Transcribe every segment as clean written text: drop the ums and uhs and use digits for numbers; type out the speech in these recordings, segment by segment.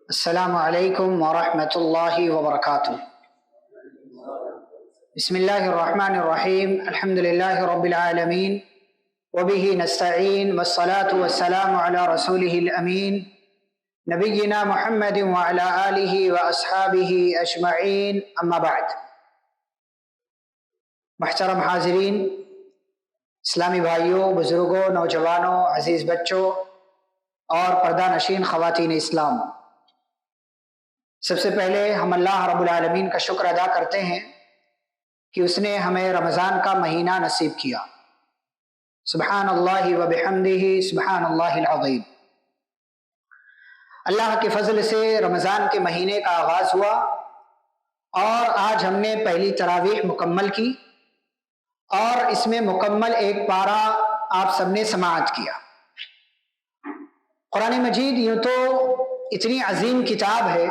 السلام علیکم ورحمۃ اللہ وبرکاتہ۔ بسم اللہ الرحمن الرحیم، الحمد للہ رب العالمین وبہ نستعین والصلاة والسلام علی رسولہ الامین نبینا محمد وعلی آلہ واصحابہ اجمعین، اما بعد۔ محترم حاضرین، اسلامی بھائیوں، بزرگوں، نوجوانوں، عزیز بچوں اور پردہ نشین خواتین اسلام، سب سے پہلے ہم اللہ رب العالمین کا شکر ادا کرتے ہیں کہ اس نے ہمیں رمضان کا مہینہ نصیب کیا۔ سبحان اللہ وبحمدہ سبحان اللہ العظیم۔ اللہ کے فضل سے رمضان کے مہینے کا آغاز ہوا اور آج ہم نے پہلی تراویح مکمل کی اور اس میں مکمل ایک پارہ آپ سب نے سماعت کیا۔ قرآن مجید یوں تو اتنی عظیم کتاب ہے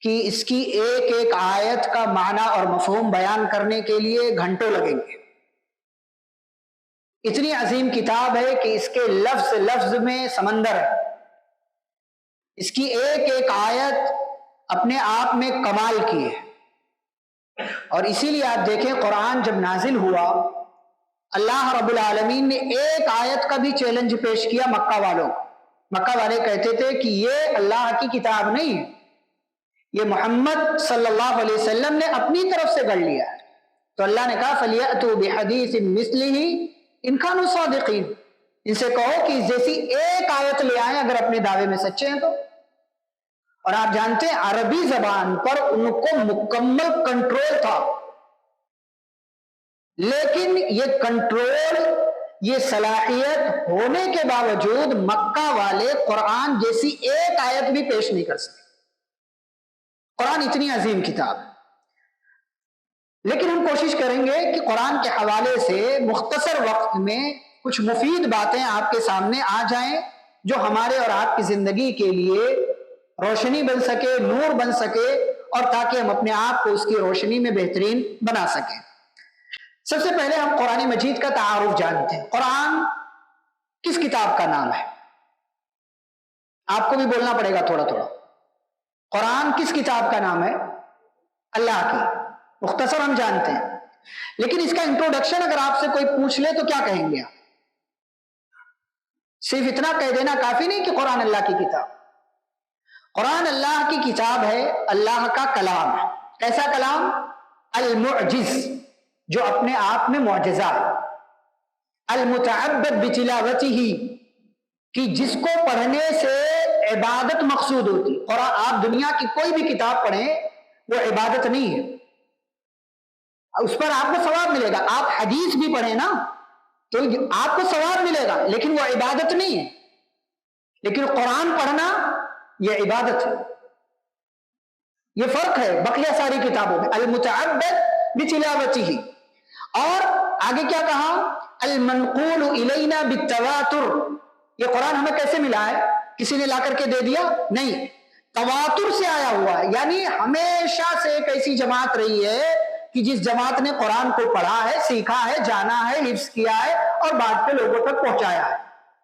کہ اس کی ایک ایک آیت کا معنی اور مفہوم بیان کرنے کے لیے گھنٹوں لگیں گے۔ اتنی عظیم کتاب ہے کہ اس کے لفظ لفظ میں سمندر ہے۔ اس کی ایک ایک آیت اپنے آپ میں کمال کی ہے، اور اسی لیے آپ دیکھیں قرآن جب نازل ہوا، اللہ رب العالمین نے ایک آیت کا بھی چیلنج پیش کیا مکہ والوں کو۔ مکہ والے کہتے تھے کہ یہ اللہ کی کتاب نہیں ہے، یہ محمد صلی اللہ علیہ وسلم نے اپنی طرف سے گڑھ لیا ہے۔ تو اللہ نے کہا فَلْيَأْتُوا بِحَدِيثٍ مِثْلِهِ إِن كَانُوا صَادِقِينَ، ان سے کہو کہ جیسی ایک آیت لے آئیں اگر اپنے دعوے میں سچے ہیں تو۔ اور آپ جانتے ہیں عربی زبان پر ان کو مکمل کنٹرول تھا، لیکن یہ کنٹرول، یہ صلاحیت ہونے کے باوجود مکہ والے قرآن جیسی ایک آیت بھی پیش نہیں کر سکے۔ قرآن اتنی عظیم کتاب ہے، لیکن ہم کوشش کریں گے کہ قرآن کے حوالے سے مختصر وقت میں کچھ مفید باتیں آپ کے سامنے آ جائیں جو ہمارے اور آپ کی زندگی کے لیے روشنی بن سکے، نور بن سکے، اور تاکہ ہم اپنے آپ کو اس کی روشنی میں بہترین بنا سکیں۔ سب سے پہلے ہم قرآن مجید کا تعارف جانتے ہیں۔ قرآن کس کتاب کا نام ہے؟ آپ کو بھی بولنا پڑے گا تھوڑا تھوڑا۔ قرآن کس کتاب کا نام ہے؟ اللہ کی۔ مختصر ہم جانتے ہیں، لیکن اس کا انٹروڈکشن اگر آپ سے کوئی پوچھ لے تو کیا کہیں گے آپ؟ صرف اتنا کہہ دینا کافی نہیں کہ قرآن اللہ کی کتاب۔ قرآن اللہ کی کتاب ہے، اللہ کا کلام ہے۔ کیسا کلام؟ المعجز، جو اپنے آپ میں معجزہ ہے۔ المتعبد بتلاوتہ، کہ جس کو پڑھنے سے عبادت مقصود ہوتی۔ قرآن، آپ دنیا کی کوئی بھی کتاب پڑھیں وہ عبادت نہیں ہے، اس پر آپ کو ثواب ملے گا۔ آپ حدیث بھی پڑھیں نا تو آپ کو ثواب ملے گا، لیکن وہ عبادت نہیں ہے۔ لیکن قرآن پڑھنا یہ عبادت ہے۔ یہ فرق ہے بقیہ ساری کتابوں میں۔ المتعبد بتلاوتہ، اور آگے کیا کہا؟ المنقول الینا بالتواتر، یہ قرآن ہمیں کیسے ملا ہے؟ کسی نے لا کر کے دے دیا؟ نہیں، تواتر سے آیا ہوا ہے۔ یعنی ہمیشہ سے ایک ایسی جماعت رہی ہے کہ جس جماعت نے قرآن کو پڑھا ہے، سیکھا ہے، جانا ہے، حفظ کیا ہے اور بعد کے لوگوں تک پہنچایا ہے۔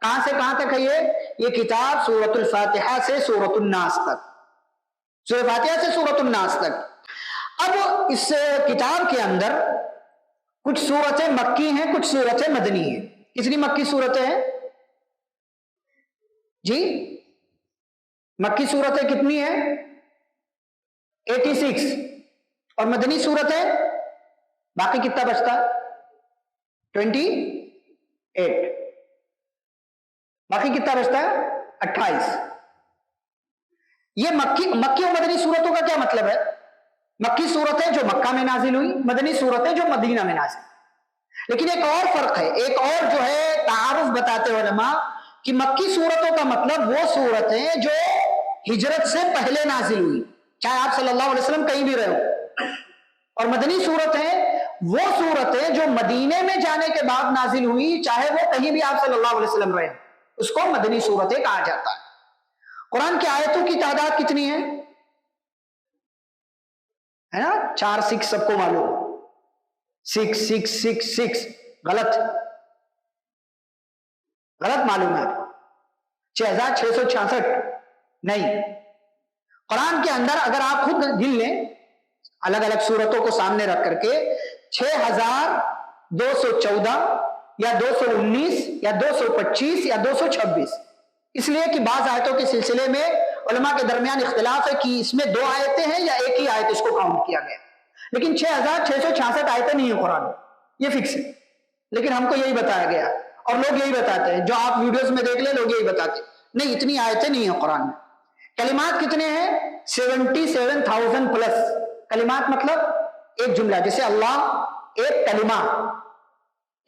کہاں سے کہاں تک ہے یہ کتاب؟ سورۃ الفاتحہ سے سورۃ الناس تک، سورۃ فاتحہ سے سورۃ الناس تک۔ اب اس کتاب کے اندر کچھ سورتیں مکی ہیں، کچھ سورتیں مدنی ہیں۔ کتنی مکی صورتیں ہیں جی؟ مکی صورتیں کتنی ہیں؟ 86، اور مدنی صورتیں باقی کتنا بچتا ہے؟ 28۔ باقی کتنا بچتا ہے؟ 28۔ یہ مکی اور مدنی صورتوں کا کیا مطلب ہے؟ مکی صورتیں جو مکہ میں نازل ہوئی، مدنی صورتیں جو مدینہ میں نازل ہوئی۔ لیکن ایک اور فرق ہے، ایک اور جو ہے تعارف بتاتے علماء کہ مکی صورتوں کا مطلب وہ صورتیں جو ہجرت سے پہلے نازل ہوئی، چاہے آپ صلی اللہ علیہ وسلم کہیں بھی رہے ہو، اور مدنی صورتیں وہ صورتیں جو مدینے میں جانے کے بعد نازل ہوئی، چاہے وہ کہیں بھی آپ صلی اللہ علیہ وسلم رہے، اس کو مدنی صورتیں کہا جاتا ہے۔ قرآن کی آیتوں کی تعداد کتنی ہے نا؟ 4 6 سب کو معلوم، 6 6 6 6 غلط معلوم ہے، 6666 نہیں، قرآن کے اندر اگر آپ خود گن لیں الگ الگ صورتوں کو سامنے رکھ کر کے 6214 یا 219 یا 225 یا 226، اس لیے کہ بعض آیتوں کے سلسلے میں علماء کے درمیان اختلاف ہے کہ اس میں 2 آیتیں ہیں یا ایک ہی آیت اس کو کاؤنٹ کیا گیا، لیکن 6666 آیتیں نہیں ہیں قرآن میں، یہ فکس ہے، لیکن ہم کو یہی بتایا گیا اور لوگ یہی بتاتے ہیں، جو آپ ویڈیوز میں دیکھ لیں لوگ یہی بتاتے ہیں، نہیں اتنی آیتیں نہیں ہیں قرآن میں۔ کلمات کتنے ہیں؟ 77,000 پلس کلمات، مطلب ایک جملہ، جیسے اللہ ایک کلمہ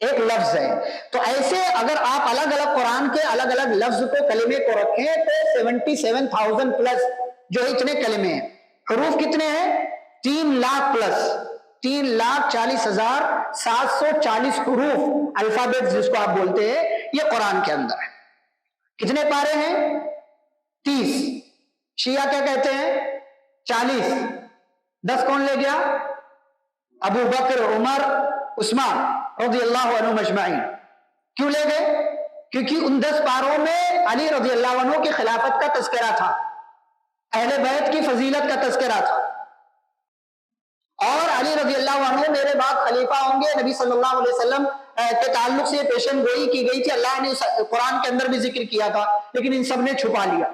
ایک لفظ ہے، تو ایسے اگر آپ الگ الگ قرآن کے الگ الگ لفظ کو کلمے کو رکھیں تو 77,000 پلس جو ہے اتنے کلمے ہیں۔ حروف کتنے ہیں؟ 3 لاکھ پلس، 3,40,740 حروف، الفابیٹ جس کو آپ بولتے ہیں، یہ قرآن کے اندر ہے۔ کتنے پارے ہیں؟ 30۔ شیعہ کیا کہتے ہیں؟ 40۔ 10 کون لے گیا؟ ابو بکر، عمر، عثمان رضی اللہ عنہ مجمعین۔ کیوں لے گئے؟ کیونکہ ان 10 پاروں میں علی رضی اللہ عنہ کی خلافت کا تذکرہ تھا، اہل بیت کی فضیلت کا تذکرہ تھا، اور علی رضی اللہ عنہ میرے بعد خلیفہ ہوں گے، نبی صلی اللہ علیہ وسلم کے تعلق سے پیشن گوئی کی گئی تھی، اللہ نے قرآن کے اندر بھی ذکر کیا تھا، لیکن ان سب نے چھپا لیا،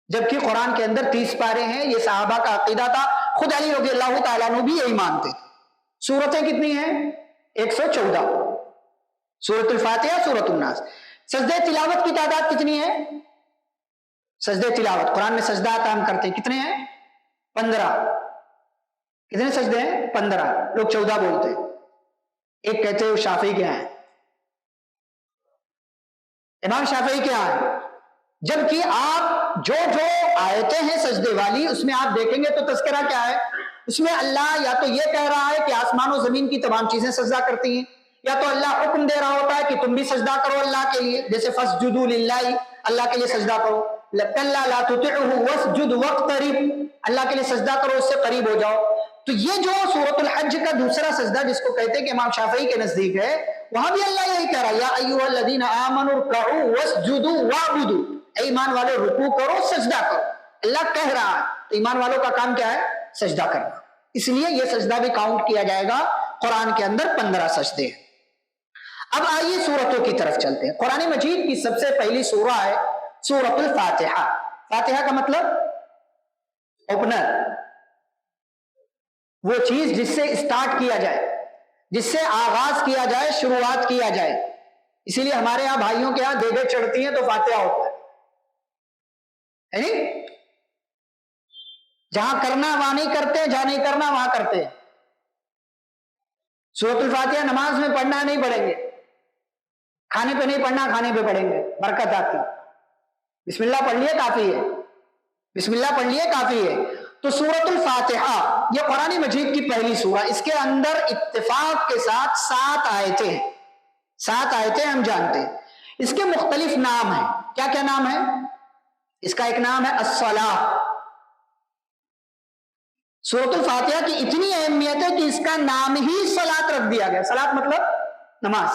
جبکہ قرآن کے اندر 30 پارے ہیں۔ یہ صحابہ کا عقیدہ تھا، خود علی رضی اللہ تعالیٰ عنہ بھی یہی مانتے تھے۔ سورتیں کتنی ہیں؟ 114، سورۃ الفاتحہ، سورۃ الناس۔ سجدہ تلاوت کی تعداد کتنی ہے؟ سجدہ تلاوت، قرآن میں سجدات ہم کرتے ہیں، کتنے ہیں؟ 15۔ کتنے سجدے ہیں؟ 15، لوگ 14 بولتے ہیں، ایک کہتے ہیں وہ شافعی کے ہیں، امام شافعی کے ہیں، جبکہ آپ جو آیتیں ہیں سجدے والی اس میں آپ دیکھیں گے تو تذکرہ کیا ہے؟ اس میں اللہ یا تو یہ کہہ رہا ہے کہ آسمان و زمین کی تمام چیزیں سجدہ کرتی ہیں، یا تو اللہ حکم دے رہا ہوتا ہے کہ تم بھی سجدہ کرو اللہ کے لیے، جیسے فَاسْجُدُوا لِلَّهِ، اللہ کے لیے سجدہ کرو، كَلَّا لَا تُطِعْهُ وَاسْجُدْ وَاقْتَرِبْ، اللہ کے لیے سجدہ کرو، اس سے قریب ہو جاؤ۔ تو یہ جو سورۃ الحج کا دوسرا سجدہ جس کو کہتے ہیں کہ امام شافعی کے نزدیک ہے، وہاں بھی اللہ یہی کہہ رہا ہے، یا ایھا الذین آمنوا ارکعوا واسجدوا واعبدوا، اے ایمان والو رکوع کرو سجدہ کرو، اللہ کہہ رہا ہے، تو ایمان والوں کا کام کیا ہے؟ سجدہ کرنا، اس لیے یہ سجدہ بھی کاؤنٹ کیا جائے گا۔ قرآن کے اندر 15 سجدے ہیں۔ اب آئیے سورتوں کی طرف چلتے ہیں۔ قرآن مجید کی سب سے پہلی سورہ ہے سورۃ الفاتحہ۔ فاتحہ کا مطلب اوپنر، وہ چیز جس سے اسٹارٹ کیا جائے، جس سے آغاز کیا جائے، شروعات کیا جائے، اسی لیے ہمارے یہاں بھائیوں کے یہاں دیگیں چڑھتی ہیں تو فاتحہ ہوتا ہے، جہاں کرنا وہاں نہیں کرتے، جہاں نہیں کرنا وہاں کرتے ہیں۔ سورۃ الفاتحہ نماز میں پڑھنا نہیں پڑھیں گے، کھانے پہ نہیں پڑھنا، کھانے پہ پڑھیں گے، برکت آتی۔ بسم اللہ پڑھ لیے کافی ہے، بسم اللہ پڑھ لیے کافی ہے۔ تو سورۃ الفاتحہ یہ قرآن مجید کی پہلی سورہ، اس کے اندر اتفاق کے ساتھ 7 آیتیں ہیں، 7 آیتیں ہم جانتے ہیں۔ اس کے مختلف نام ہیں، کیا کیا نام ہے؟ اس کا ایک نام ہے الصلاۃ۔ سورۃ الفاتحہ کی اتنی اہمیت ہے کہ اس کا نام ہی صلاۃ رکھ دیا گیا۔ صلاۃ مطلب نماز،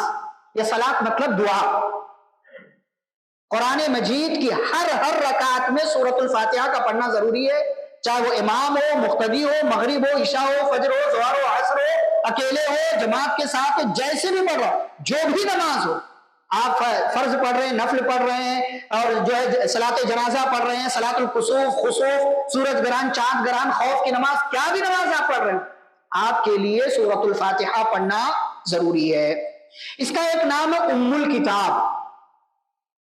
یا صلاۃ مطلب دعا۔ قرآن مجید کی ہر رکعت میں سورۃ الفاتحہ کا پڑھنا ضروری ہے، چاہے وہ امام ہو، مقتدی ہو، مغرب ہو، عشاء ہو، فجر ہو، ظہر ہو، عصر ہو، اکیلے ہو، جماعت کے ساتھ ہو، جیسے بھی پڑھ رہا ہو، جو بھی نماز ہو، آپ فرض پڑھ رہے ہیں، نفل پڑھ رہے ہیں، اور جو ہے صلاۃ جنازہ پڑھ رہے ہیں، صلاۃ الکسوف، خسوف، سورج گرہن، چاند گرہن، خوف کی نماز، کیا بھی نماز آپ پڑھ رہے ہیں، آپ کے لیے سورۃ الفاتحہ پڑھنا ضروری ہے۔ اس کا ایک نام ہے ام الکتاب،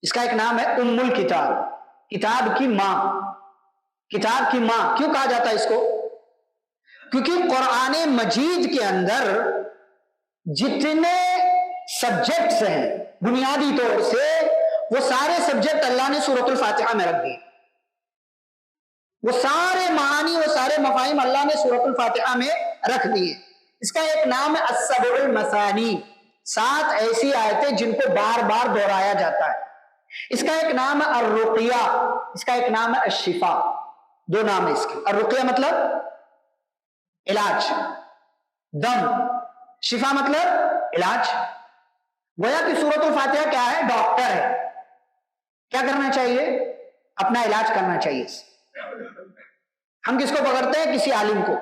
اس کا ایک نام ہے ام الکتاب، کتاب کی ماں۔ کتاب کی ماں کیوں کہا جاتا ہے اس کو؟ کیونکہ قرآن مجید کے اندر جتنے سبجیکٹس ہیں بنیادی طور سے، وہ سارے سبجیکٹ اللہ نے سورۃ الفاتحہ میں رکھ دیے، وہ سارے معانی، وہ سارے مفاہیم اللہ نے سورۃ الفاتحہ میں رکھ دیے۔ اس کا ایک نام ہے السبع المثانی، 7 ایسی آیتیں جن کو بار بار دہرایا جاتا ہے۔ اس کا ایک نام ہے الرقیہ، اس کا ایک نام ہے الشفا، 2 نام ہے اس کے۔ الرقیہ مطلب علاج، دم، شفا مطلب علاج۔ گویا کہ سورۃ الفاتحہ کیا ہے؟ ڈاکٹر ہے۔ کیا کرنا چاہیے؟ اپنا علاج کرنا چاہیے۔ ہم کس کو پکڑتے ہیں؟ کسی عالم کو.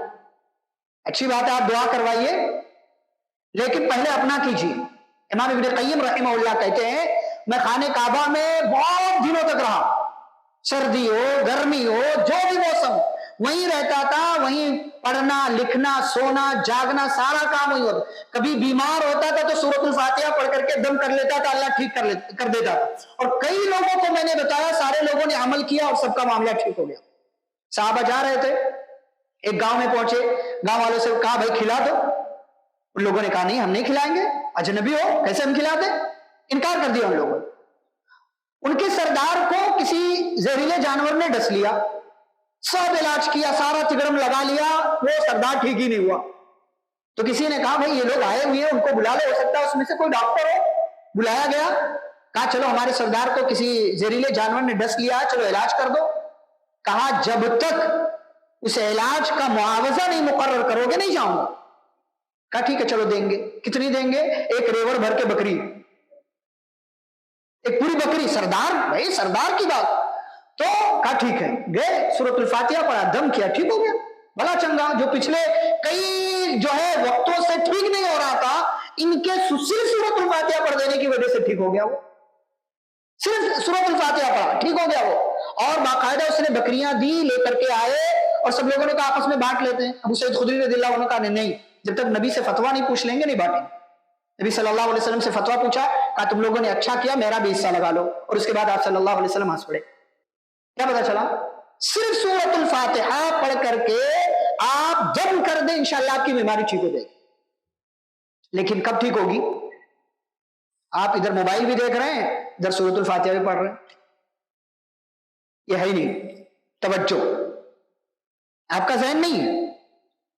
اچھی بات ہے، آپ دعا کروائیے، لیکن پہلے اپنا کیجیے. امام ابن قیم رحمہ اللہ کہتے ہیں میں خانہ کعبہ میں بہت دنوں تک رہا، سردی ہو گرمی ہو جو بھی موسم، وہیں رہتا تھا، وہیں پڑھنا لکھنا سونا جاگنا سارا کام وہیں ہوتا. کبھی بیمار ہوتا تھا تو سورۃ الفاتحہ پڑھ کر کے دم کر لیتا تھا، اللہ ٹھیک کر دیتا تھا. اور کئی لوگوں کو میں نے بتایا، سارے لوگوں نے عمل کیا اور سب کا معاملہ ٹھیک ہو گیا. صحابہ جا رہے تھے، ایک گاؤں میں پہنچے، گاؤں والوں سے کہا بھائی کھلا دو. ان لوگوں نے کہا نہیں ہم نہیں کھلائیں گے، اجنبی ہو کیسے ہم کھلا دیں. انکار کر دیا ان لوگوں نے. ان کے سردار کو کسی زہریلے جانور نے ڈس لیا، سب علاج کیا، سارا تگڑم لگا لیا، وہ سردار ٹھیک ہی نہیں ہوا. تو کسی نے کہا بھائی یہ لوگ آئے ہوئے ہیں، ان کو بلا لو، ہو سکتا ہے اس میں سے کوئی ڈاکٹر ہو. بلایا گیا، کہا چلو ہمارے سردار کو کسی زہریلے جانور نے ڈس لیا، چلو علاج کر دو. کہا جب تک اس علاج کا معاوضہ نہیں مقرر کرو گے نہیں جاؤں گا. کہا ٹھیک ہے چلو دیں گے. کتنی دیں گے؟ ایک ریوڑ بھر کے بکری، ایک پوری بکری. سردار بھائی سردار کی بات. تو کہا ٹھیک ہے، گئے سورۃ الفاتحہ پڑھا، دم کیا، ٹھیک ہو گیا. بھلا چنگا جو پچھلے کئی جو ہے وقتوں سے ٹھیک نہیں ہو رہا تھا، ان کے صرف سورۃ الفاتحہ پڑھ دینے کی وجہ سے ٹھیک ہو گیا. وہ صرف سورۃ الفاتحہ پڑھا ٹھیک ہو گیا وہ. اور باقاعدہ اس نے بکریاں دی، لے کر کے آئے اور سب لوگوں نے کہا آپس میں بانٹ لیتے ہیں. ابو سعید خدری رضی اللہ عنہ کہا نہیں، جب تک نبی سے فتویٰ نہیں پوچھ لیں گے نہیں بانٹیں. نبی صلی اللہ علیہ وسلم سے فتویٰ پوچھا، کہا تم لوگوں نے اچھا کیا، میرا بھی حصہ لگا لو. اور اس کے بعد آپ صلی اللہ علیہ وسلم ہنس پڑے. کیا پتا چلا؟ صرف سورۃ الفاتحہ پڑھ کر کے آپ دم کر دیں انشاءاللہ آپ کی بیماری ٹھیک ہو جائے گی. لیکن کب ٹھیک ہوگی؟ آپ ادھر موبائل بھی دیکھ رہے ہیں، ادھر سورۃ الفاتحہ بھی پڑھ رہے ہیں. یہ ہے ہی نہیں توجہ، آپ کا ذہن نہیں ہے.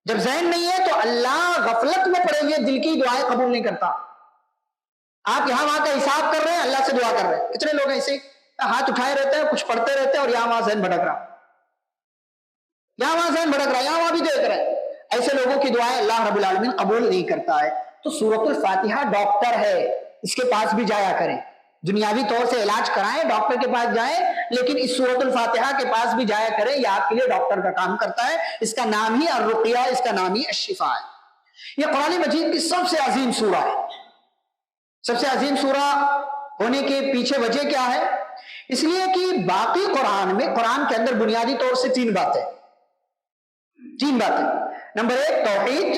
جب ذہن نہیں ہے تو اللہ غفلت میں پڑے ہوئے دل کی دعائیں قبول نہیں کرتا. آپ یہاں وہاں کا حساب کر رہے ہیں، اللہ سے دعا کر رہے ہیں. کتنے لوگ ایسے ہاتھ اٹھائے رہتے ہیں، کچھ پڑھتے رہتے ہیں اور یہاں وہاں ذہن بھٹک رہا، یہاں وہاں ذہن بھٹک رہا، یہاں وہاں بھی دیکھ رہے ہیں. ایسے لوگوں کی دعائیں اللہ رب العالمین قبول نہیں کرتا ہے. تو سورۃ الفاتحہ ڈاکٹر ہے، اس کے پاس بھی جایا کریں. دنیاوی طور سے علاج کرائیں، ڈاکٹر کے پاس جائیں، لیکن اس سورۃ الفاتحہ کے پاس بھی جایا کریں. یہ آپ کے لیے ڈاکٹر کا کام کرتا ہے. اس کا نام ہی الرقیہ، اس کا نام ہی الشفاء ہے. یہ قرآن مجید کی سب سے عظیم سورہ ہے. سب سے عظیم سورہ ہونے کے پیچھے وجہ کیا ہے؟ اس لیے کہ باقی قرآن کے اندر بنیادی طور سے تین باتیں. نمبر 1 توحید،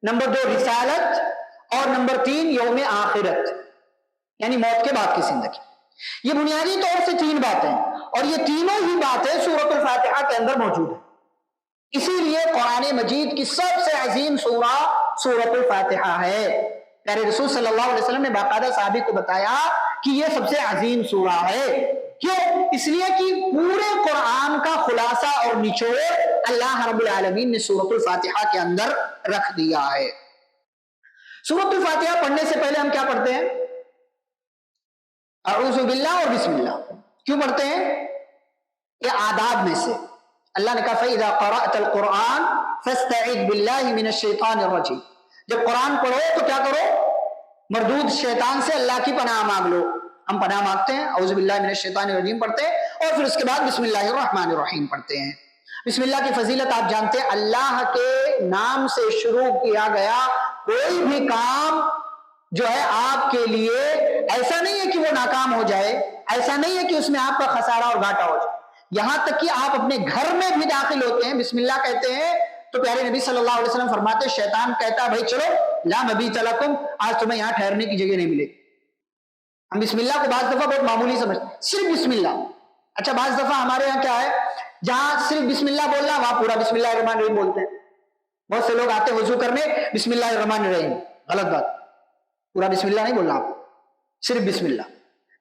نمبر 2 رسالت، اور نمبر 3 یوم آخرت، یعنی موت کے بعد کی زندگی. یہ بنیادی طور سے تین باتیں، اور یہ تینوں ہی باتیں سورۃ الفاتحہ کے اندر موجود ہیں. اسی لیے قرآن مجید کی سب سے عظیم سورہ سورۃ الفاتحہ ہے. پیارے رسول صلی اللہ علیہ وسلم نے باقاعدہ صحابی کو بتایا کہ یہ سب سے عظیم سورہ ہے. کیوں؟ اس لیے کہ پورے قرآن کا خلاصہ اور نچوڑ اللہ رب العالمین نے سورۃ الفاتحہ کے اندر رکھ دیا ہے. سورۃ الفاتحہ پڑھنے سے پہلے ہم کیا پڑھتے ہیں؟ اعوذ باللہ اور بسم اللہ. کیوں پڑھتے ہیں؟ یہ آداب میں سے. اللہ نے کہا فَإِذَا قَرَأْتَ الْقُرْآنَ فَاسْتَعِذْ بِاللَّهِ مِنَ الشَّيْطَانِ الرَّجِيمِ. جب قرآن پڑھو تو کیا کرو؟ مردود شیطان سے اللہ کی پناہ مانگ لو. ہم پناہ مانگتے ہیں، اعوذ باللہ من الشیطان الرجیم پڑھتے ہیں، اور پھر اس کے بعد بسم اللہ الرحمن الرحیم پڑھتے ہیں. بسم اللہ کی فضیلت آپ جانتے ہیں. اللہ کے نام سے شروع کیا گیا کوئی بھی کام جو ہے آپ کے لیے ایسا نہیں ہے کہ وہ ناکام ہو جائے، ایسا نہیں ہے کہ اس میں آپ کا خسارہ اور گھاٹا ہو جائے. یہاں تک کہ آپ اپنے گھر میں بھی داخل ہوتے ہیں، بسم اللہ کہتے ہیں تو پیارے نبی صلی اللہ علیہ وسلم فرماتے شیطان کہتا بھائی چلو لا مبیت لکم، آج تمہیں یہاں ٹھہرنے کی جگہ نہیں ملے. ہم بسم اللہ کو بعض دفعہ بہت معمولی سمجھتے ہیں، صرف بسم اللہ. اچھا بعض دفعہ ہمارے یہاں کیا ہے، جہاں صرف بسم اللہ بولنا وہاں پورا بسم اللہ الرحمن الرحیم بولتے ہیں. بہت سے لوگ آتے وضو کرنے بسم اللہ الرحمن الرحیم، غلط بات. پورا بسم اللہ نہیں بولنا، آپ صرف بسم اللہ.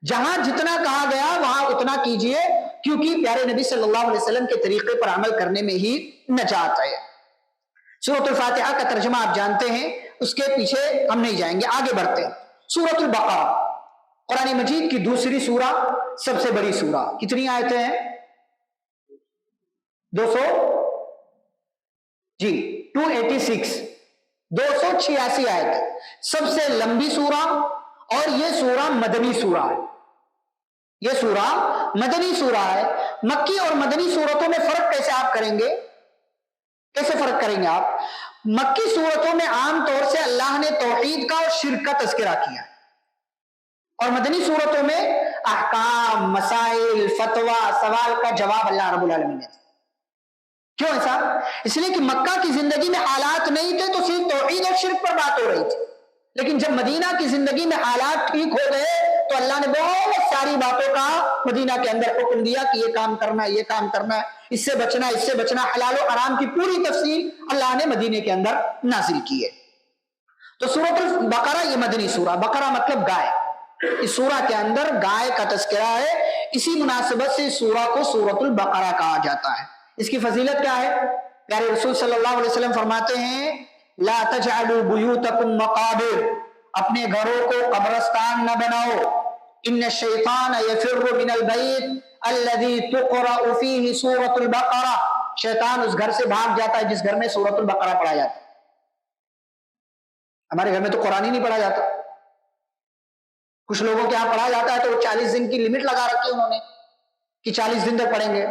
جہاں جتنا کہا گیا وہاں اتنا کیجئے، کیونکہ پیارے نبی صلی اللہ علیہ وسلم کے طریقے پر عمل کرنے میں ہی نجات ہے. سورۃ الفاتحہ کا ترجمہ آپ جانتے ہیں، اس کے پیچھے ہم نہیں جائیں گے، آگے بڑھتے ہیں. سورۃ البقرہ قرآن مجید کی دوسری سورہ، سب سے بڑی سورہ. کتنی آیتیں ہیں؟ 286 آیتیں. سب سے لمبی سورہ، اور یہ سورہ مدنی سورہ ہے. یہ سورہ مدنی سورہ ہے. مکی اور مدنی صورتوں میں فرق کیسے آپ کریں گے؟ کیسے فرق کریں گے آپ؟ مکی صورتوں میں عام طور سے اللہ نے توحید کا اور شرک کا تذکرہ کیا، اور مدنی صورتوں میں احکام، مسائل، فتویٰ، سوال کا جواب اللہ رب العالمین نے۔ کیوں ایسا؟ اس لیے کہ مکہ کی زندگی میں حالات نہیں تھے تو صرف توحید اور شرک پر بات ہو رہی تھی، لیکن جب مدینہ کی زندگی میں حالات ٹھیک ہو گئے تو اللہ نے بہت ساری باتوں کا مدینہ کے اندر حکم دیا کہ یہ کام کرنا ہے، یہ کام کرنا ہے، اس سے بچنا، اس سے بچنا، حلال و حرام کی پوری تفصیل اللہ نے مدینے کے اندر نازل کی ہے۔ تو سورۃ البقرہ یہ مدنی سورہ، بقرہ مطلب گائے، اس سورہ کے اندر گائے کا تذکرہ ہے، اسی مناسبت سے اس سورہ کو سورۃ البقرہ کہا جاتا ہے۔ اس کی فضیلت کیا ہے؟ پیارے رسول صلی اللہ علیہ وسلم فرماتے ہیں لا تجعلوا بیوتکم مقابر، اپنے گھروں کو قبرستان نہ بناؤ، ان الشیطان یفر من البیت الذی تقرأ فیہ سورۃ البقرہ، شیطان اس گھر سے بھاگ جاتا ہے جس گھر میں سورۃ البقرہ پڑھا جاتا ہے۔ ہمارے گھر میں تو قرآن ہی نہیں پڑھا جاتا، کچھ لوگوں کے یہاں پڑھا جاتا ہے تو وہ 40 دن کی لمٹ لگا رکھی انہوں نے کہ 40 دن تک پڑھیں گے،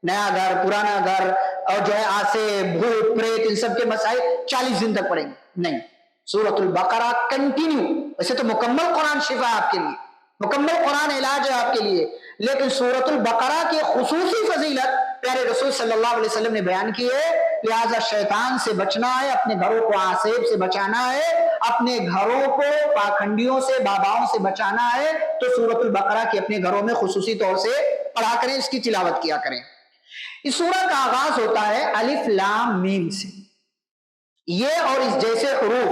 نیا گھر، پرانا گھر، اور جو ہے آسے، بھوت پریت، ان سب کے مسائل 40 دن تک پڑھیں گے، نہیں، سورۃ البقرہ کنٹینیو۔ ویسے تو مکمل قرآن شفا ہے آپ کے لیے، مکمل قرآن علاج ہے آپ کے لیے، لیکن سورۃ البقرہ کی خصوصی فضیلت پیارے رسول صلی اللہ علیہ وسلم نے بیان کی ہے، لہذا شیطان سے بچنا ہے، اپنے گھروں کو آسیب سے بچانا ہے، اپنے گھروں کو پاکھنڈیوں سے، باباؤں سے بچانا ہے، تو سورۃ البقرہ کی اپنے گھروں میں خصوصی طور سے پڑھا کریں، اس کی تلاوت کیا کریں۔ اس سورہ کا آغاز ہوتا ہے الف لام میم سے، یہ اور اس جیسے حروف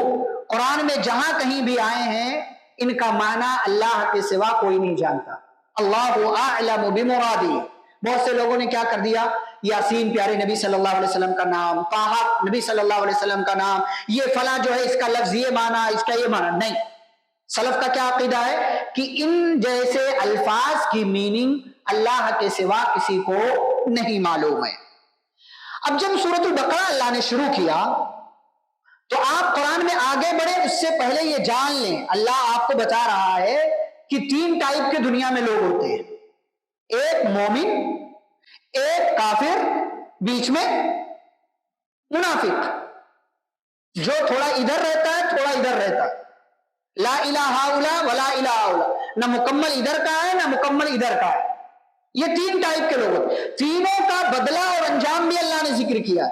قرآن میں جہاں کہیں بھی آئے ہیں ان کا معنی اللہ کے سوا کوئی نہیں جانتا، اللہ اعلم بمرادی۔ بہت سے لوگوں نے کیا کر دیا، یاسین پیارے نبی صلی اللہ علیہ وسلم کا نام، طٰہٰ نبی صلی اللہ علیہ وسلم کا نام، یہ فلاں جو ہے اس کا لفظ یہ معنی، اس کا یہ معنی نہیں۔ سلف کا کیا عقیدہ ہے کہ ان جیسے الفاظ کی میننگ اللہ کے سوا کسی کو نہیں معلوم ہے۔ اب جب سورۃ البقرہ اللہ نے شروع کیا تو آپ قرآن میں آگے بڑھے اس سے پہلے یہ جان لیں، اللہ آپ کو بتا رہا ہے کہ 3 ٹائپ کے دنیا میں لوگ ہوتے ہیں، ایک مومن، ایک کافر، بیچ میں منافق، جو تھوڑا ادھر رہتا ہے تھوڑا ادھر رہتا ہے، لا الہ الا ولا الہ الا، نہ مکمل ادھر کا ہے نہ مکمل ادھر کا ہے۔ یہ 3 ٹائپ کے لوگ، تینوں کا بدلہ اور انجام بھی اللہ نے ذکر کیا۔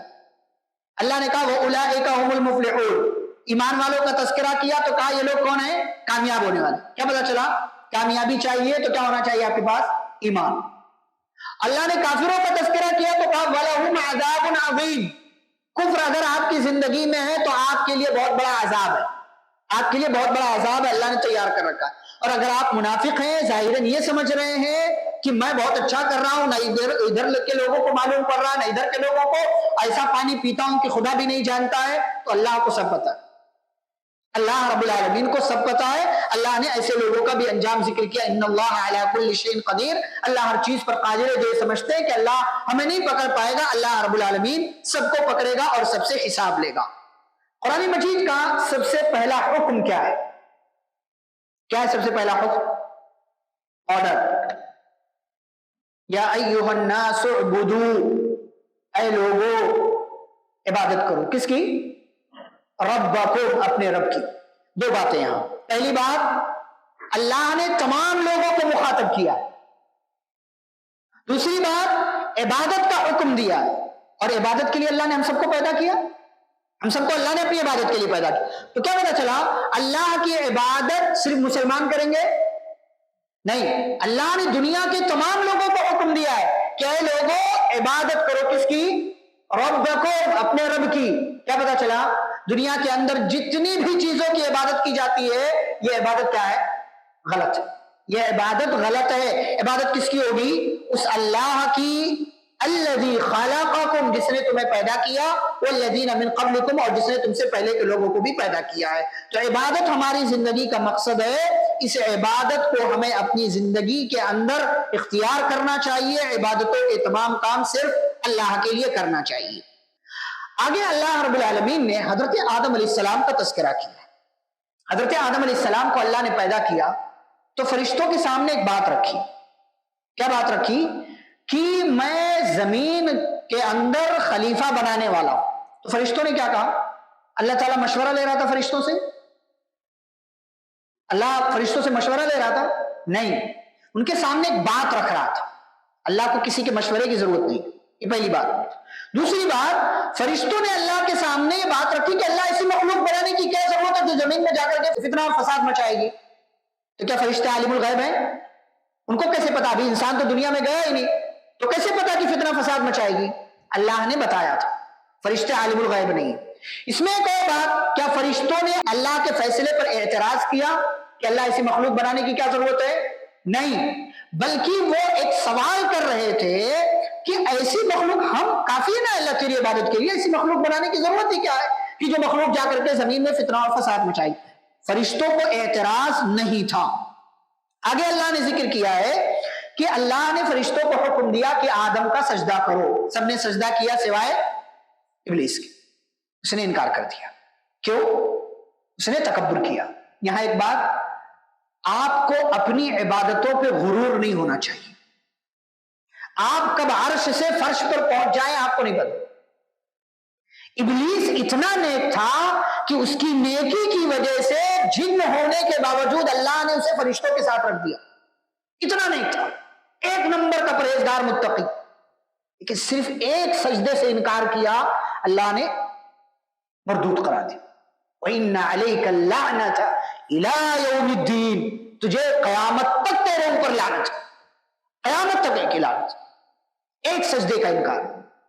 اللہ نے کہا وَأُولَئِكَ هُمُ الْمُفْلِحُونَ، ایمان والوں کا تذکرہ کیا تو کہا یہ لوگ کون ہیں؟ کامیاب ہونے والے۔ کیا پتا چلا؟ کامیابی چاہیے تو کیا ہونا چاہیے آپ کے پاس؟ ایمان۔ اللہ نے کافروں کا تذکرہ کیا تو کہا وَلَهُمْ عَذَابٌ عَظِيمٌ، کفر اگر آپ کی زندگی میں ہے تو آپ کے لیے بہت بڑا عذاب ہے، آپ کے لیے بہت بڑا عذاب ہے اللہ نے تیار کر رکھا ہے۔ اور اگر آپ منافق ہیں، ظاہراً یہ سمجھ رہے ہیں کہ میں بہت اچھا کر رہا ہوں، نہ ادھر کے لوگوں کو معلوم پڑ رہا ہے نہ ادھر کے لوگوں کو، ایسا پانی پیتا ہوں کہ خدا بھی نہیں جانتا ہے، تو اللہ کو سب پتا ہے، اللہ رب العالمین کو سب پتا ہے۔ اللہ نے ایسے لوگوں کا بھی انجام ذکر کیا، ان اللہ علی کل شیء قدیر، اللہ ہر چیز پر قادر ہے۔ جو یہ سمجھتے ہیں کہ اللہ ہمیں نہیں پکڑ پائے گا، اللہ رب العالمین سب کو پکڑے گا اور سب سے حساب لے گا۔ قرآن مجید کا سب سے پہلا حکم کیا ہے؟ کیا ہے سب سے پہلا حکم؟ آرڈر، یا ایھا الناس اعبدوا، اے لوگو عبادت کرو، کس کی؟ ربکم، اپنے رب کی۔ 2 باتیں یہاں، پہلی بات اللہ نے تمام لوگوں کو مخاطب کیا، دوسری بات عبادت کا حکم دیا، اور عبادت کے لیے اللہ نے ہم سب کو پیدا کیا، ہم سب کو اللہ نے اپنی عبادت کے لیے پیدا کیا۔ تو کیا پتا چلا اللہ کی عبادت صرف مسلمان کریں گے؟ نہیں، اللہ نے دنیا کے تمام لوگوں کو حکم دیا ہے کہ اے لوگوں عبادت کرو، کس کی؟ ربکم، اپنے رب کی۔ کیا پتا چلا دنیا کے اندر جتنی بھی چیزوں کی عبادت کی جاتی ہے یہ عبادت کیا ہے؟ غلط ہے، یہ عبادت غلط ہے۔ عبادت کس کی ہوگی؟ اس اللہ کی، الذی خلقکم، جس نے تمہیں پیدا کیا، والذین من قبلکم، اور جس نے تم سے پہلے کے لوگوں کو بھی پیدا کیا ہے۔ تو عبادت ہماری زندگی کا مقصد ہے، اس عبادت کو ہمیں اپنی زندگی کے اندر اختیار کرنا چاہیے، عبادتوں کے تمام کام صرف اللہ کے لیے کرنا چاہیے۔ آگے اللہ رب العالمین نے حضرت آدم علیہ السلام کا تذکرہ کیا۔ حضرت آدم علیہ السلام کو اللہ نے پیدا کیا تو فرشتوں کے سامنے ایک بات رکھی۔ کیا بات رکھی؟ کہ میں زمین کے اندر خلیفہ بنانے والا ہوں. تو فرشتوں نے کیا کہا؟ اللہ تعالیٰ مشورہ لے رہا تھا فرشتوں سے؟ اللہ فرشتوں سے مشورہ لے رہا تھا؟ نہیں، ان کے سامنے ایک بات رکھ رہا تھا. اللہ کو کسی کے مشورے کی ضرورت نہیں، یہ پہلی بات. دوسری بات، فرشتوں نے اللہ کے سامنے یہ بات رکھی کہ اللہ ایسی مخلوق بنانے کی کیا ضرورت ہے جو زمین میں جا کر کے فتنہ اور فساد مچائے گی؟ تو کیا فرشتے عالم الغیب ہیں؟ ان کو کیسے پتا؟ ابھی انسان تو دنیا میں گیا ہی نہیں، تو کیسے پتا کہ فتنہ فساد مچائے گی؟ اللہ نے بتایا تھا. فرشتے عالم الغیب نہیں. اس میں ایک اور بات، کیا فرشتوں نے اللہ کے فیصلے پر اعتراض کیا کہ اللہ ایسی مخلوق بنانے کی کیا ضرورت ہے؟ نہیں، بلکہ وہ ایک سوال کر رہے تھے کہ ایسی مخلوق ہم کافی ہے نا اللہ تیری عبادت کے لیے، ایسی مخلوق بنانے کی ضرورت ہی کیا ہے کہ جو مخلوق جا کر کے زمین میں فتنہ اور فساد مچائے؟ فرشتوں کو اعتراض نہیں تھا. آگے اللہ نے ذکر کیا ہے کہ اللہ نے فرشتوں کو حکم دیا کہ آدم کا سجدہ کرو. سب نے سجدہ کیا سوائے ابلیس کے. اس نے انکار کر دیا. کیوں؟ اس نے تکبر کیا. یہاں ایک بات، آپ کو اپنی عبادتوں پہ غرور نہیں ہونا چاہیے. آپ کب عرش سے فرش پر پہنچ جائیں آپ کو نہیں پتا. ابلیس اتنا نیک تھا کہ اس کی نیکی کی وجہ سے جن ہونے کے باوجود اللہ نے اسے فرشتوں کے ساتھ رکھ دیا. اتنا نیک تھا، ایک نمبر کا پرہیزگار متقی، لیکن صرف ایک سجدے سے انکار کیا، اللہ نے مردود کرا دیا. وَإِنَّ عَلَيْكَ اللَّعْنَةَ إِلَىٰ يَوْمِ الدِّينِ، تجھے قیامت تک تیرے اوپر لعنت، قیامت تک ایک لعنت. ایک سجدے کا انکار.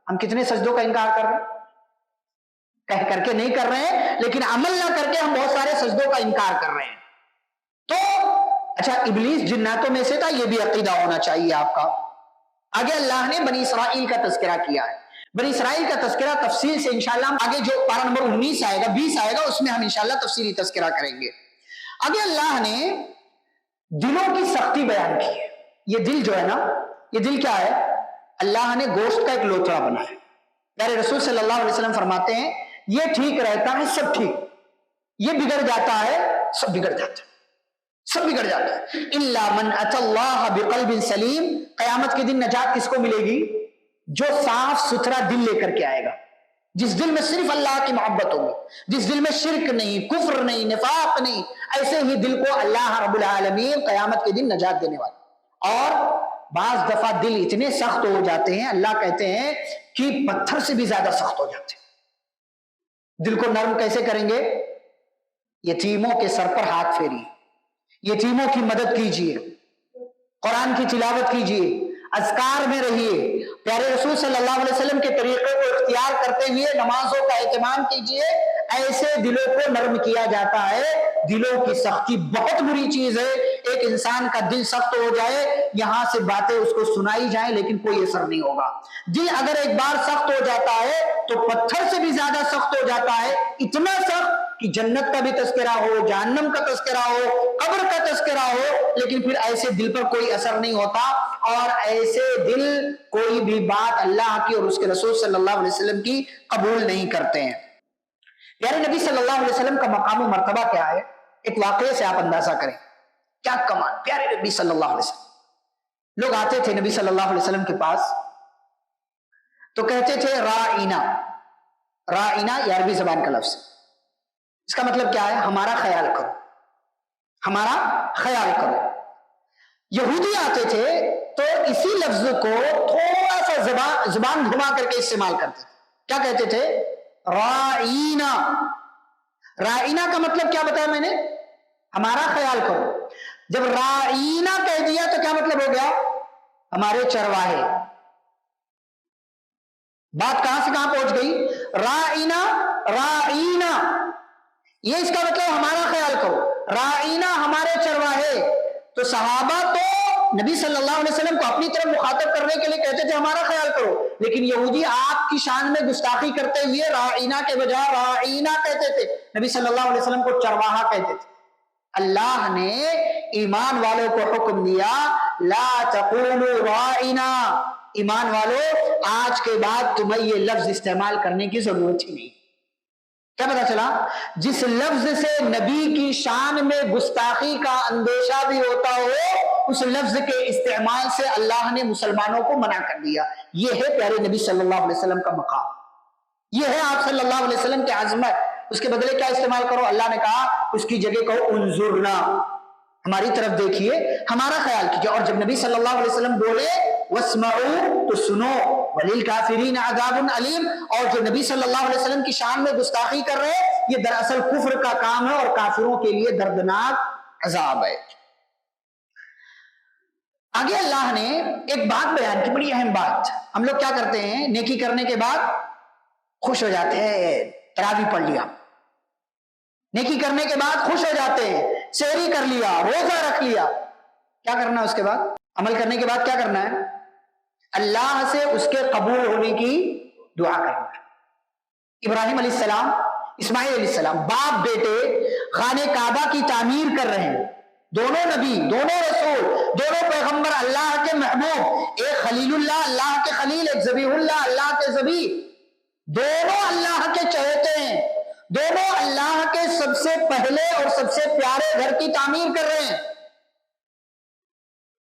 ہم کتنے سجدوں کا انکار کر رہے ہیں؟ کہہ کر کے نہیں کر رہے ہیں، لیکن عمل نہ کر کے ہم بہت سارے سجدوں کا انکار کر رہے ہیں. تو اچھا، ابلیس جناتوں میں سے تھا، یہ بھی عقیدہ ہونا چاہیے آپ کا. آگے اللہ نے بنی اسرائیل کا تذکرہ کیا ہے. بنی اسرائیل کا تذکرہ تفصیل سے انشاءاللہ آگے جو پارہ نمبر 19 آئے گا 20 آئے گا اس میں ہم انشاءاللہ تفصیلی تذکرہ کریں گے. آگے اللہ نے دلوں کی سختی بیان کی ہے. یہ دل جو ہے نا، یہ دل کیا ہے؟ اللہ نے گوشت کا ایک لوتھڑا بنایا. پیارے رسول صلی اللہ علیہ وسلم فرماتے ہیں یہ ٹھیک رہتا ہے سب ٹھیک، یہ بگڑ جاتا ہے سب بگڑ جاتا ہے، سب بگڑ جاتا ہے. الا من اتى الله بقلب سلیم، قیامت کے دن نجات کس کو ملے گی؟ جو صاف ستھرا دل لے کر کے آئے گا، جس دل میں صرف اللہ کی محبت ہوگی، جس دل میں شرک نہیں، کفر نہیں، نفاق نہیں. ایسے ہی دل کو اللہ رب العالمین قیامت کے دن نجات دینے والا. اور بعض دفعہ دل اتنے سخت ہو جاتے ہیں، اللہ کہتے ہیں کہ پتھر سے بھی زیادہ سخت ہو جاتے ہیں. دل کو نرم کیسے کریں گے؟ یتیموں کے سر پر ہاتھ پھیریے، یتیموں کی مدد کیجیے، قرآن کی تلاوت کیجیے، اذکار میں رہیے، پیارے رسول صلی اللہ علیہ وسلم کے طریقے کو اختیار کرتے ہوئے نمازوں کا اہتمام کیجیے. ایسے دلوں کو نرم کیا جاتا ہے. دلوں کی سختی بہت بری چیز ہے. ایک انسان کا دل سخت ہو جائے، یہاں سے باتیں اس کو سنائی جائیں لیکن کوئی اثر نہیں ہوگا. دل اگر ایک بار سخت ہو جاتا ہے تو پتھر سے بھی زیادہ سخت ہو جاتا ہے. اتنا سخت کہ جنت کا بھی تذکرہ ہو، جہنم کا تذکرہ ہو، قبر کا تذکرہ ہو، لیکن پھر ایسے دل پر کوئی اثر نہیں ہوتا. اور ایسے دل کوئی بھی بات اللہ کی اور اس کے رسول صلی اللہ علیہ وسلم کی قبول نہیں کرتے ہیں. پیارے نبی صلی اللہ علیہ وسلم کا مقام و مرتبہ کیا ہے؟ ایک واقعے سے آپ اندازہ کریں کیا کمال. پیارے نبی صلی اللہ علیہ وسلم، لوگ آتے تھے نبی صلی اللہ علیہ وسلم کے پاس تو کہتے تھے رائنا. رائنا یہ عربی زبان کا لفظ، اس کا مطلب کیا ہے؟ ہمارا خیال کرو، ہمارا خیال کرو. یہودی آتے تھے تو اسی لفظ کو تھوڑا سا زبان گھما کر کے استعمال کرتے تھے. کیا کہتے تھے؟ رائنا. رائنا کا مطلب کیا بتایا میں نے؟ ہمارا خیال کرو. جب رائنا کہہ دیا تو کیا مطلب ہو گیا؟ ہمارے چرواہے. بات کہاں سے کہاں پہنچ گئی؟ رائنا رائنا، یہ اس کا مطلب ہمارا خیال کرو. رائنا ہمارے چرواہے. تو صحابہ تو نبی صلی اللہ علیہ وسلم کو اپنی طرف مخاطب کرنے کے لیے کہتے تھے ہمارا خیال کرو، لیکن یہودی آپ کی شان میں گستاخی کرتے ہوئے رائنا کے بجائے رائنا کہتے تھے. نبی صلی اللہ علیہ وسلم کو چرواہا کہتے تھے. اللہ نے ایمان والوں کو حکم دیا لا تقولوا رائنا، ایمان والو آج کے بعد تمہیں یہ لفظ استعمال کرنے کی ضرورت ہی نہیں. کیا پتا چلا؟ جس لفظ سے نبی کی شان میں گستاخی کا اندیشہ بھی ہوتا ہو اس لفظ کے استعمال سے اللہ نے مسلمانوں کو منع کر دیا. یہ ہے پیارے نبی صلی اللہ علیہ وسلم کا مقام, یہ ہے آپ صلی اللہ علیہ وسلم کی عظمت. اس کے بدلے کیا استعمال کرو؟ اللہ نے کہا اس کی جگہ کہو انظرنا, ہماری طرف دیکھیے, ہمارا خیال کیجیے. اور جب نبی صلی اللہ علیہ وسلم بولے واسمعوا تو سنو, وللکافرین عذاب علیم, اور جو نبی صلی اللہ علیہ وسلم کی شان میں گستاخی کر رہے ہیں یہ دراصل کفر کا کام ہے اور کافروں کے لیے دردناک عذاب ہے. آگے اللہ نے ایک بات بیان کی, بڑی اہم بات. ہم لوگ کیا کرتے ہیں, نیکی کرنے کے بعد خوش ہو جاتے ہیں, تراویح پڑھ لیا, نیکی کرنے کے بعد خوش ہو جاتے ہیں, سحری کر لیا, روزہ رکھ لیا. کیا کرنا ہے اس کے بعد؟ عمل کرنے کے بعد کیا کرنا ہے؟ اللہ سے اس کے قبول ہونے کی دعا کرنا ہے. ابراہیم علیہ السلام, اسماعیل علیہ السلام, باپ بیٹے خانہ کعبہ کی تعمیر کر رہے ہیں. دونوں نبی, دونوں رسول, دونوں پیغمبر, اللہ کے محبوب, ایک خلیل اللہ اللہ کے خلیل, ایک ذبیح اللہ اللہ کے ذبیح, دونوں اللہ کے چہیتے ہیں, دونوں اللہ کے سب سے پہلے اور سب سے پیارے گھر کی تعمیر کر رہے ہیں.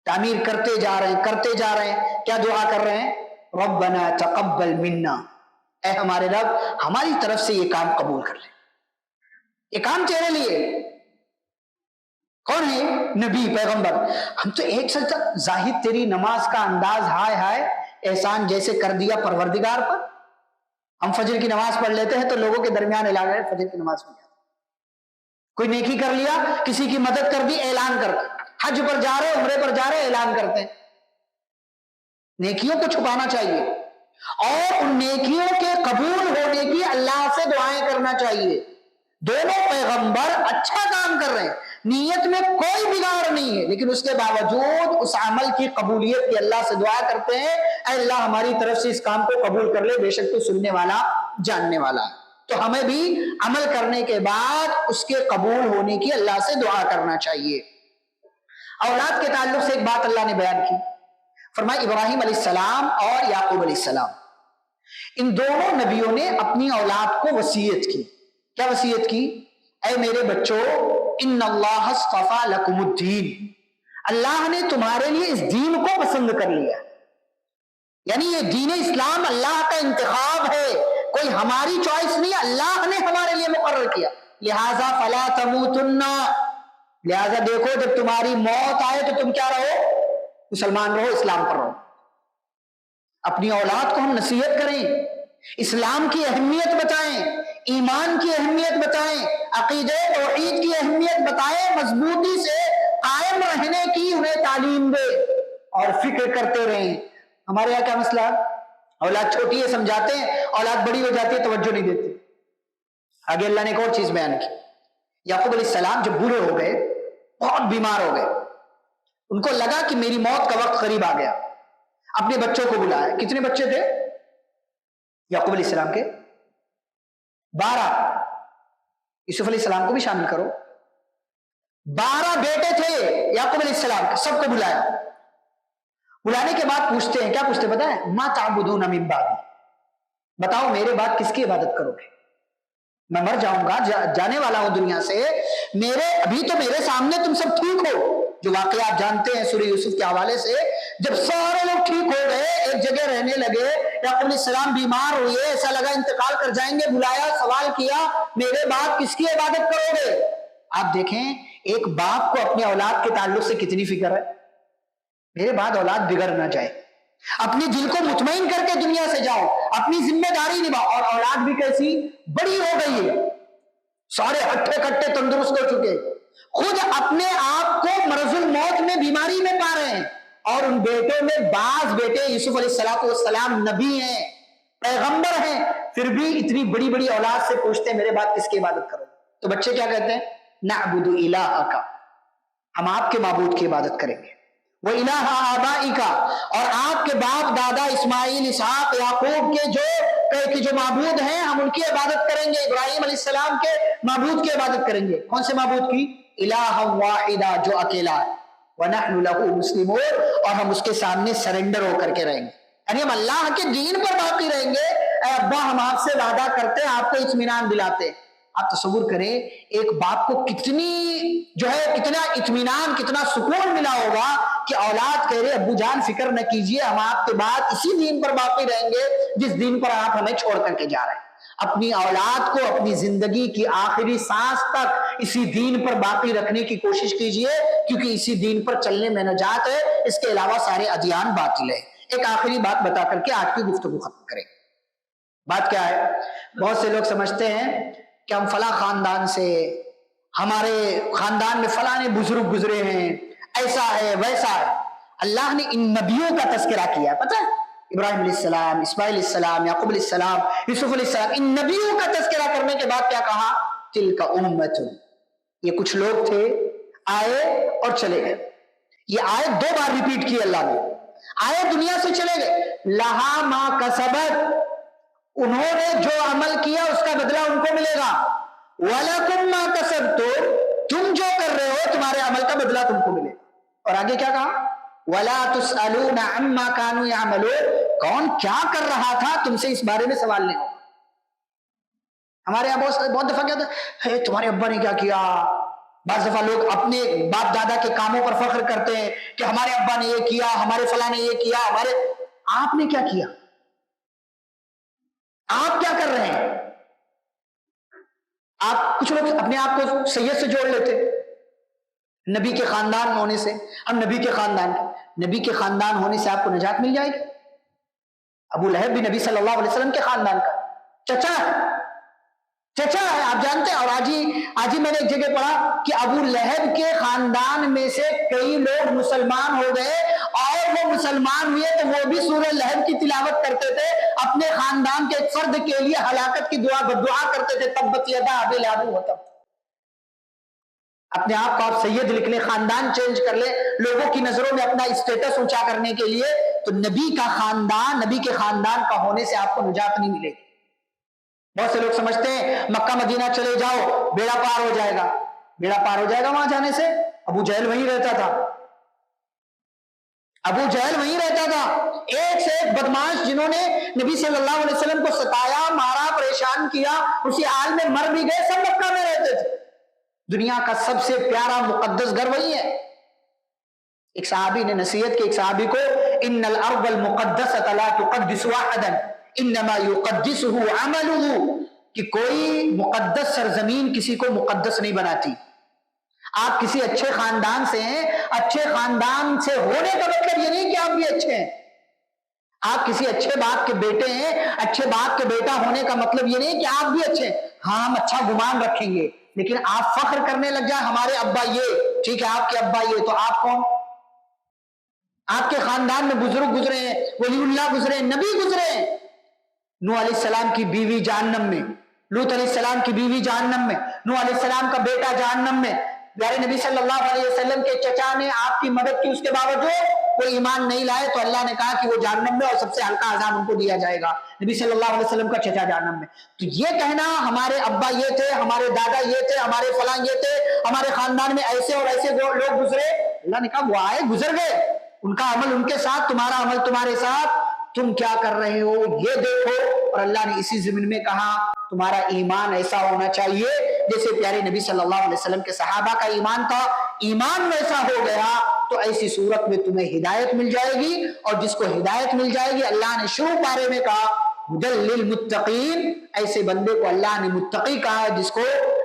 تعمیر کرتے جا رہے ہیں, کرتے جا رہے ہیں. کیا دعا کر رہے ہیں؟ ربنا تقبل منا, اے ہمارے رب ہماری طرف سے یہ کام قبول کر لے. یہ کام تیرے لیے. کون ہے؟ نبی, پیغمبر. ہم تو ایک سچ زاہد تیری نماز کا انداز, ہائے ہائے احسان جیسے کر دیا پروردگار پر. ہم فجر کی نماز پڑھ لیتے ہیں تو لوگوں کے درمیان اعلان ہے فجر کی نماز پڑھ جاتے, کوئی نیکی کر لیا, کسی کی مدد کر دی, اعلان کر, حج پر جا رہے, عمرے پر جا رہے, اعلان کرتے ہیں. نیکیوں کو چھپانا چاہیے اور ان نیکیوں کے قبول ہونے کی اللہ سے دعائیں کرنا چاہیے. دونوں پیغمبر اچھا کام کر رہے ہیں, نیت میں کوئی بگاڑ نہیں ہے, لیکن اس کے باوجود اس عمل کی قبولیت کی اللہ سے دعا کرتے ہیں, اے اللہ ہماری طرف سے اس کام کو قبول کر لے, بے شک تو سننے والا جاننے والا ہے. تو ہمیں بھی عمل کرنے کے بعد اس کے قبول ہونے کی اللہ سے دعا کرنا چاہیے. اولاد کے تعلق سے ایک بات اللہ نے بیان کی, فرمایا ابراہیم علیہ السلام اور یعقوب علیہ السلام, ان دونوں نبیوں نے اپنی اولاد کو وصیت کی. کیا وصیت کی؟ اے میرے بچوں, ان اللہ اصطفیٰ لکم الدین, اللہ نے تمہارے لیے اس دین کو پسند کر لیا. یعنی یہ دین اسلام اللہ کا انتخاب ہے, کوئی ہماری چوائس نہیں, اللہ نے ہمارے لیے مقرر کیا. لہذا فلا تموتن, لہذا دیکھو جب تمہاری موت آئے تو تم کیا رہو؟ مسلمان رہو, اسلام پر رہو. اپنی اولاد کو ہم نصیحت کریں, اسلام کی اہمیت بتائیں, ایمان کی اہمیت بتائیں, عقیدہ توحید کی اہمیت بتائیں, مضبوطی سے قائم رہنے کی انہیں تعلیم دے اور فکر کرتے رہیں. ہمارے یہاں کیا مسئلہ, اولاد چھوٹی ہے سمجھاتے ہیں, اولاد بڑی ہو جاتی ہے توجہ نہیں دیتے. آگے اللہ نے ایک اور چیز بیان کی. یعقوب علیہ السلام جب بوڑھے ہو گئے, بہت بیمار ہو گئے, ان کو لگا کہ میری موت کا وقت قریب آ گیا, اپنے بچوں کو بلایا. کتنے بچے تھے یعقوب علیہ السلام کے؟ 12. یوسف علیہ السلام کو بھی شامل کرو. 12 بیٹے تھے یعقوب علیہ السلام کے, سب کو بلایا. بلانے کے بعد پوچھتے ہیں, کیا پوچھتے پتہ ہے؟ ما تعبدون من بعدی, بتاؤ میرے بعد کس کی عبادت کرو گے؟ میں مر جاؤں گا, جانے والا ہوں دنیا سے, ابھی تو میرے سامنے تم سب ٹھیک ہو. جو واقعہ آپ جانتے ہیں سورہ یوسف کے حوالے سے, جب سارے لوگ ٹھیک ہو گئے, ایک جگہ رہنے لگے, یعقوب علیہ السلام بیمار ہوئے, ایسا لگا انتقال کر جائیں گے, بلایا, سوال کیا میرے بعد کس کی عبادت کرو گے؟ آپ دیکھیں ایک باپ کو اپنے اولاد کے تعلق سے کتنی فکر ہے, میرے بعد اولاد بگڑ نہ جائے, اپنے دل کو مطمئن کر کے دنیا سے جاؤ, اپنی ذمہ داری نبھاؤ. اور اولاد بھی کیسی بڑی ہو گئی ہے, سارے ہٹے کٹے تندرست ہو چکے, خود اپنے آپ کو مرض الموت میں, بیماری میں پا رہے ہیں. اور ان بیٹوں میں بعض بیٹے یوسف علیہ السلام نبی ہیں, پیغمبر ہیں, پھر بھی اتنی بڑی بڑی اولاد سے پوچھتے ہیں میرے بعد کس کی عبادت کرو. تو بچے کیا کہتے ہیں؟ نعبد الہک, ہم آپ کے معبود کی عبادت کریں گے. وہ الہ آبائک, اور آپ کے باپ دادا اسماعیل, اسحاق, یعقوب کے جو معبود ہیں ہم ان کی عبادت کریں گے. ابراہیم علیہ السلام کے معبود کی عبادت کریں گے. کون سے معبود کی؟ الہ واحدہ, جو اکیلا ہے. وَنَحْنُ لَهُ مُسْلِمُونَ, اور ہم اس کے سامنے سرنڈر ہو کر کے رہیں گے, یعنی ہم اللہ کے دین پر باقی رہیں گے. اے ابا ہم آپ سے وعدہ کرتے ہیں, آپ کو اطمینان دلاتے. آپ تصور کریں ایک باپ کو کتنا اطمینان, کتنا سکون ملا ہوگا کہ اولاد کہہ رہے ابو جان فکر نہ کیجئے، ہم آپ کے بعد اسی دین پر باقی رہیں گے جس دین پر آپ ہمیں چھوڑ کر کے جا رہے ہیں۔ اپنی اولاد کو اپنی زندگی کی آخری سانس تک اسی دین پر باقی رکھنے کی کوشش کیجئے، کیونکہ اسی دین پر چلنے میں نجات ہے، اس کے علاوہ سارے ادیان باطل ہیں۔ ایک آخری بات بتا کر کے آج کی گفتگو ختم کریں۔ بات کیا ہے؟ بہت سے لوگ سمجھتے ہیں کہ ہم فلاں خاندان سے، ہمارے خاندان میں فلاں بزرگ گزرے ہیں، ایسا ہے ویسا ہے۔ اللہ نے ان نبیوں کا تذکرہ کیا ہے، پتہ ہے؟ ابراہیم علیہ السلام، اسماعیل علیہ السلام، یعقوب علیہ السلام، یوسف علیہ السلام، ان نبیوں کا تذکرہ کرنے کے بعد کیا کہا؟ تلک امت، یہ کچھ لوگ تھے، آئے اور چلے گئے۔ یہ آئے دو بار ریپیٹ کی اللہ نے، آئے دنیا سے چلے گئے، لہا ما کسبت، انہوں نے جو عمل کیا اس کا بدلہ ان کو ملے گا، وَلَكُمْ مَا كَسَبْتُمْ، تم جو کر رہے ہو تمہارے عمل کا بدلہ تم کو ملے گا۔ اور آگے کیا کہا؟ وَلَا تُسْأَلُونَ عَمَّا كَانُوا يَعْمَلُونَ، کون کیا کر رہا تھا تم سے اس بارے میں سوال نہیں ہوگا۔ ہمارے یہاں بہت دفعہ کہتے ہیں تمہارے ابا نے کیا کیا۔ بعض دفعہ لوگ اپنے باپ دادا کے کاموں پر فخر کرتے ہیں کہ ہمارے ابا نے یہ کیا، ہمارے فلاں نے یہ کیا، آپ نے کیا کیا؟ آپ کیا کر رہے ہیں؟ آپ کچھ لوگ اپنے آپ کو سید سے جوڑ لیتے، نبی کے خاندان ہونے سے، ہم نبی کے خاندان ہونے سے آپ کو نجات مل جائے گی۔ ابو لہب بھی نبی صلی اللہ علیہ وسلم کے خاندان کا چچا ہے، آپ جانتے ہیں۔ اور آج ہی میں نے ایک جگہ پڑھا کہ ابو لہب کے خاندان میں سے کئی لوگ مسلمان ہو گئے، اور وہ مسلمان ہوئے تو وہ بھی سورہ لہب کی تلاوت کرتے تھے، اپنے خاندان کے ایک فرد کے لیے ہلاکت کی دعا کرتے تھے، تبت یدا ابی لہب وتب۔ اپنے آپ کو آپ سید لکھ لیں، خاندان چینج کر لیں، لوگوں کی نظروں میں اپنا اسٹیٹس اونچا کرنے کے لیے، تو نبی کا خاندان، نبی کے خاندان کا ہونے سے آپ کو نجات نہیں ملے گی۔ بہت سے لوگ سمجھتے ہیں مکہ مدینہ چلے جاؤ بیڑا پار ہو جائے گا۔ بیڑا پار ہو جائے گا وہاں جانے سے؟ ابو جہل وہیں رہتا تھا، ایک سے ایک بدماش جنہوں نے نبی صلی اللہ علیہ وسلم کو ستایا، مارا، پریشان کیا، اسی حال میں مر بھی گئے، سب مکہ میں رہتے تھے۔ دنیا کا سب سے پیارا مقدس گھر وہی ہے۔ ایک صحابی نے نصیحت کی ایک صحابی کو، ان الارض المقدسۃ لا تقدس احدا انما يقدسه عمله، کہ کوئی مقدس سرزمین کسی کو مقدس نہیں بناتی۔ آپ کسی اچھے خاندان سے ہیں، اچھے خاندان سے ہونے کا مطلب یہ نہیں کہ آپ بھی اچھے ہیں۔ آپ کسی اچھے باپ کے بیٹے ہیں، اچھے باپ کے بیٹا ہونے کا مطلب یہ نہیں کہ آپ بھی اچھے ہیں۔ ہاں ہم اچھا گمان رکھیں گے، لیکن آپ فخر کرنے لگ جائیں ہمارے ابا یہ، ٹھیک ہے آپ کے ابا یہ، تو آپ کون؟ آپ کے خاندان میں بزرگ گزرے ہیں، ولی اللہ گزرے ہیں، نبی گزرے ہیں۔ نوح علیہ السلام کی بیوی جہنم میں، لوط علیہ السلام کی بیوی جہنم میں، نوح علیہ السلام کا بیٹا جہنم میں۔ پیارے نبی صلی اللہ علیہ وسلم کے چچا نے آپ کی مدد کی، اس کے باوجود وہ ایمان نہیں لائے، تو اللہ نے کہا کہ وہ جہنم میں، اور سب سے ہلکا عذاب ان کو دیا جائے گا۔ نبی صلی اللہ علیہ وسلم کا چچا جہنم میں۔ تو یہ کہنا ہمارے ابا یہ تھے، ہمارے دادا یہ تھے، ہمارے فلاں یہ تھے، ہمارے خاندان میں ایسے اور ایسے لوگ گزرے، اللہ نے کہا وہ آئے گزر گئے، ان کا عمل ان کے ساتھ، تمہارا عمل تمہارے ساتھ، تم کیا کر رہے ہو یہ دیکھو۔ اور اللہ نے اسی ضمن میں کہا تمہارا ایمان ایسا ہونا چاہیے جیسے پیارے نبی صلی اللہ علیہ وسلم کے صحابہ کا ایمان تھا۔ ایمان ویسا ہو گیا تو ایسی صورت میں تمہیں ہدایت مل جائے گی، اور جس کو ہدایت مل جائے گی، اللہ نے شروع پارے میں کہا ہدی للمتقین، ایسے بندے کو اللہ نے متقی کہا ہے جس کو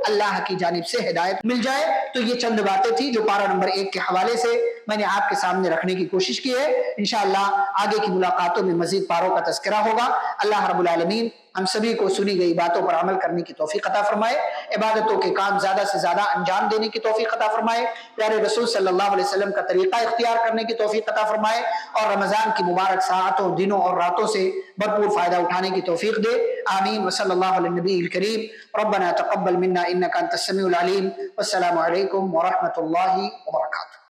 اللہ کی جانب سے ہدایت مل جائے۔ تو یہ چند باتیں تھی جو پارہ نمبر 1 کے حوالے سے میں نے آپ کے سامنے رکھنے کی کوشش کی ہے۔ انشاءاللہ آگے کی ملاقاتوں میں مزید پاروں کا تذکرہ ہوگا۔ اللہ رب العالمین ہم سبھی کو سنی گئی باتوں پر عمل کرنے کی توفیق عطا فرمائے، عبادتوں کے کام زیادہ سے زیادہ انجام دینے کی توفیق عطا فرمائے، پیارے رسول صلی اللہ علیہ وسلم کا طریقہ اختیار کرنے کی توفیق عطا فرمائے، اور رمضان کی مبارک ساعتوں، دنوں اور راتوں سے بھرپور فائدہ اٹھانے کی توفیق دے۔ آمین وصلی اللہ علی النبی الکریم۔ ربنا تقبل منا انک انت السمیع العلیم، والسلام علیکم ورحمۃ اللہ وبرکاتہ۔